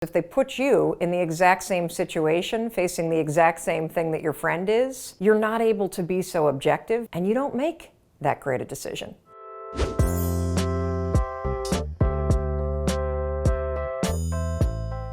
If they put you in the exact same situation, facing the exact same thing that your friend is, you're not able to be so objective, and you don't make that great a decision.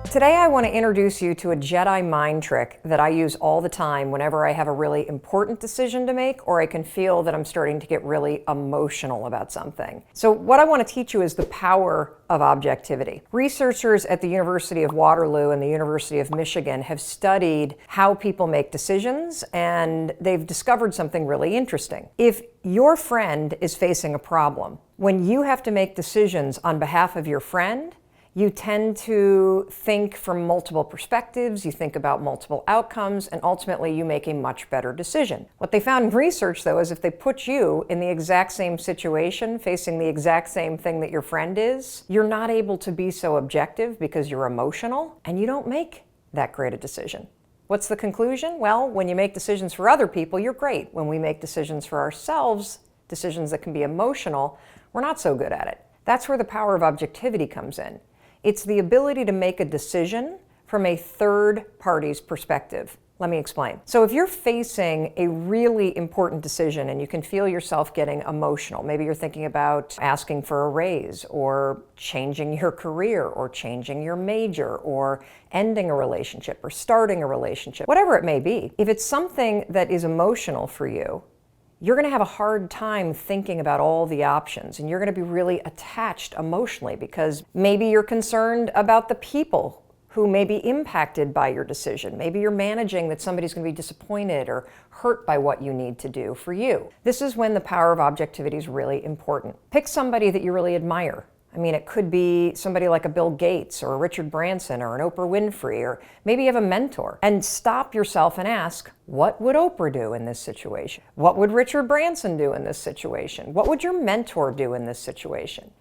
Today I want to introduce you to a Jedi mind trick that I use all the time whenever I have a really important decision to make, or I can feel that I'm starting to get really emotional about something. So what I want to teach you is the power of objectivity. Researchers at the University of Waterloo and the University of Michigan have studied how people make decisions, and they've discovered something really interesting. If your friend is facing a problem, when you have to make decisions on behalf of your friend, you tend to think from multiple perspectives, you think about multiple outcomes, and ultimately you make a much better decision. What they found in research, though, is if they put you in the exact same situation, facing the exact same thing that your friend is, you're not able to be so objective because you're emotional, and you don't make that great a decision. What's the conclusion? Well, when you make decisions for other people, you're great. When we make decisions for ourselves, decisions that can be emotional, we're not so good at it. That's where the power of objectivity comes in. It's the ability to make a decision from a third party's perspective. Let me explain. So if you're facing a really important decision and you can feel yourself getting emotional, maybe you're thinking about asking for a raise or changing your career or changing your major or ending a relationship or starting a relationship, whatever it may be. If it's something that is emotional for you, you're going to have a hard time thinking about all the options, and you're going to be really attached emotionally because maybe you're concerned about the people who may be impacted by your decision. Maybe you're managing that somebody's going to be disappointed or hurt by what you need to do for you. This is when the power of objectivity is really important. Pick somebody that you really admire. I mean, it could be somebody like a Bill Gates or a Richard Branson or an Oprah Winfrey, or maybe you have a mentor. And stop yourself and ask, what would Oprah do in this situation? What would Richard Branson do in this situation? What would your mentor do in this situation?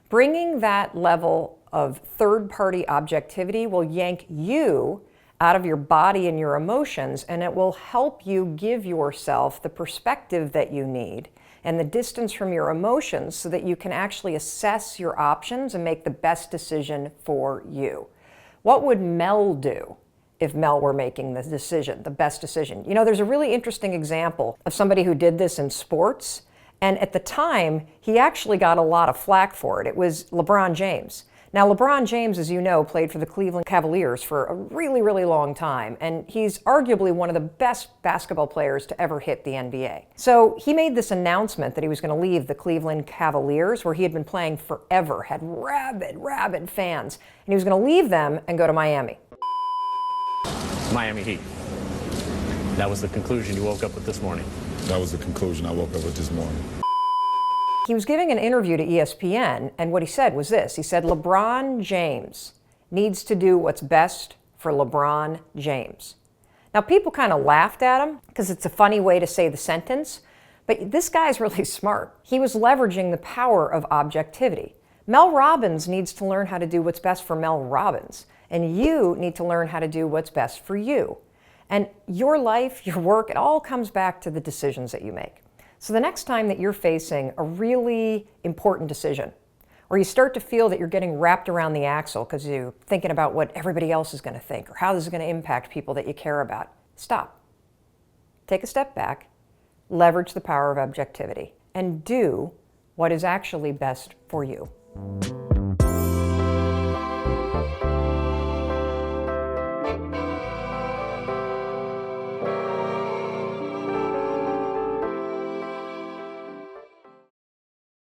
Bringing that level of third-party objectivity will yank you out of your body and your emotions, and it will help you give yourself the perspective that you need and the distance from your emotions so that you can actually assess your options and make the best decision for you. What would Mel do if Mel were making the decision, the best decision? You know, there's a really interesting example of somebody who did this in sports, and at the time, he actually got a lot of flack for it. It was LeBron James. Now, LeBron James, as you know, played for the Cleveland Cavaliers for a really, really long time, and he's arguably one of the best basketball players to ever hit the NBA. So he made this announcement that he was going to leave the Cleveland Cavaliers, where he had been playing forever, had rabid fans, and he was going to leave them and go to Miami. Miami Heat. That was the conclusion you woke up with this morning. That was the conclusion I woke up with this morning. He was giving an interview to ESPN, and what he said was this. He said, LeBron James needs to do what's best for LeBron James. Now, people kind of laughed at him because it's a funny way to say the sentence, but this guy's really smart. He was leveraging the power of objectivity. Mel Robbins needs to learn how to do what's best for Mel Robbins, and you need to learn how to do what's best for you. And your life, your work, it all comes back to the decisions that you make. So the next time that you're facing a really important decision, or you start to feel that you're getting wrapped around the axle because you're thinking about what everybody else is going to think or how this is going to impact people that you care about, stop. Take a step back, leverage the power of objectivity, and do what is actually best for you.